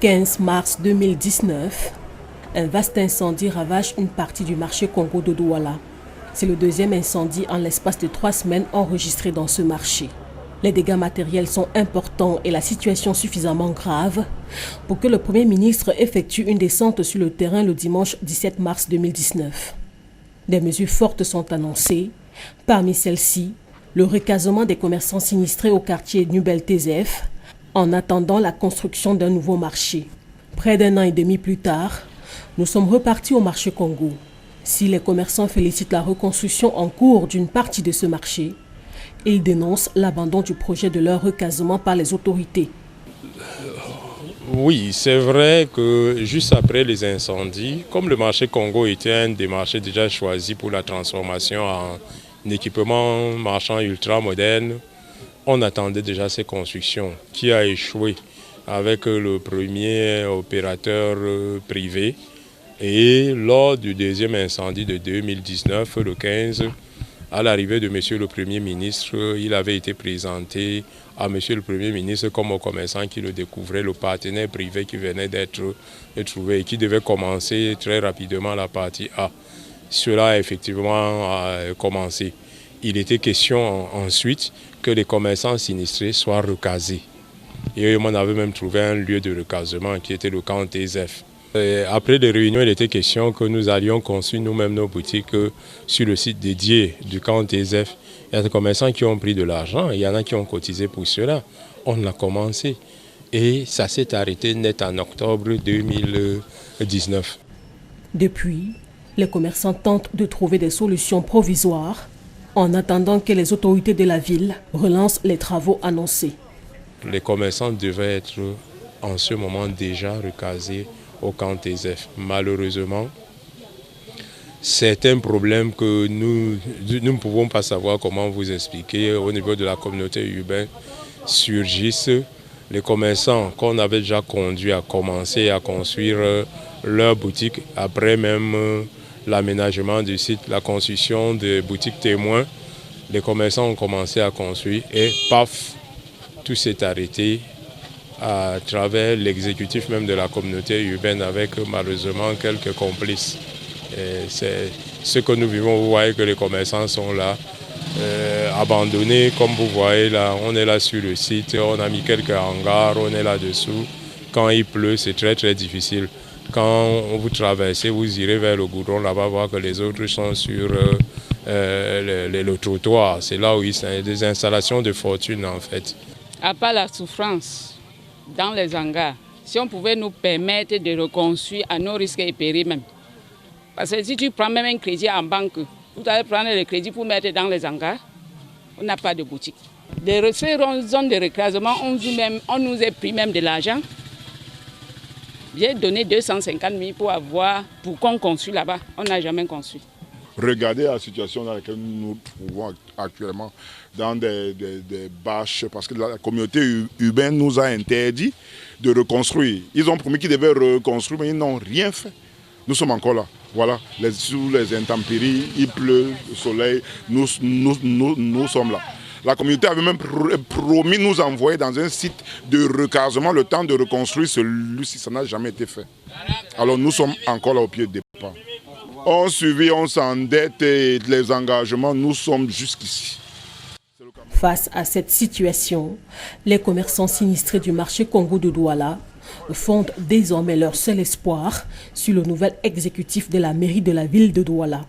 15 mars 2019, un vaste incendie ravage une partie du marché Congo de Douala. C'est le deuxième incendie en l'espace de 3 semaines enregistré dans ce marché. Les dégâts matériels sont importants et la situation suffisamment grave pour que le Premier ministre effectue une descente sur le terrain le dimanche 17 mars 2019. Des mesures fortes sont annoncées. Parmi celles-ci, le recasement des commerçants sinistrés au quartier Nubel-Tézef en attendant la construction d'un nouveau marché. Près d'un an et demi plus tard, nous sommes repartis au marché Congo. Si les commerçants félicitent la reconstruction en cours d'une partie de ce marché, ils dénoncent l'abandon du projet de leur recasement par les autorités. Oui, c'est vrai que juste après les incendies, comme le marché Congo était un des marchés déjà choisis pour la transformation en équipement marchand ultra moderne, on attendait déjà ces constructions qui a échoué avec le premier opérateur privé. Et lors du deuxième incendie de 2019, le 15, à l'arrivée de M. le Premier ministre, il avait été présenté à M. le Premier ministre comme au commerçant qui le découvrait, le partenaire privé qui venait d'être trouvé et qui devait commencer très rapidement la partie A. Cela a effectivement commencé. Il était question ensuite que les commerçants sinistrés soient recasés. Et on avait même trouvé un lieu de recasement qui était le camp Tézef. Après les réunions, il était question que nous allions construire nous-mêmes nos boutiques sur le site dédié du camp Tézef. Il y a des commerçants qui ont pris de l'argent, il y en a qui ont cotisé pour cela. On a commencé et ça s'est arrêté net en octobre 2019. Depuis, les commerçants tentent de trouver des solutions provisoires en attendant que les autorités de la ville relancent les travaux annoncés. Les commerçants devaient être en ce moment déjà recasés au camp Tézef. Malheureusement, c'est un problème que nous ne pouvons pas savoir comment vous expliquer. Au niveau de la communauté urbaine surgissent les commerçants qu'on avait déjà conduits à commencer à construire leur boutique après même l'aménagement du site, la construction des boutiques témoins. Les commerçants ont commencé à construire et paf, tout s'est arrêté à travers l'exécutif même de la communauté urbaine avec malheureusement quelques complices. C'est ce que nous vivons. Vous voyez que les commerçants sont là, abandonnés comme vous voyez là. On est là sur le site, on a mis quelques hangars, on est là-dessous. Quand il pleut, c'est très très difficile. Quand vous traversez, vous irez vers le goudron là-bas, voir que les autres sont sur le trottoir. C'est là où il y a des installations de fortune en fait. À part la souffrance dans les hangars, si on pouvait nous permettre de reconstruire à nos risques et périls même. Parce que si tu prends même un crédit en banque, vous allez prendre le crédit pour mettre dans les hangars, on n'a pas de boutique. Ces zones de recasement, on nous a pris même de l'argent. J'ai donné 250 000 pour qu'on construise là-bas. On n'a jamais construit. Regardez la situation dans laquelle nous nous trouvons actuellement dans des bâches, parce que la communauté urbaine nous a interdit de reconstruire. Ils ont promis qu'ils devaient reconstruire, mais ils n'ont rien fait. Nous sommes encore là. Voilà, sous les intempéries, il pleut, le soleil, nous sommes là. La communauté avait même promis de nous envoyer dans un site de recasement le temps de reconstruire celui-ci. Ça n'a jamais été fait. Alors nous sommes encore là au pied du départ. On subit, on s'endette et les engagements, nous sommes jusqu'ici. Face à cette situation, les commerçants sinistrés du marché Congo de Douala fondent désormais leur seul espoir sur le nouvel exécutif de la mairie de la ville de Douala.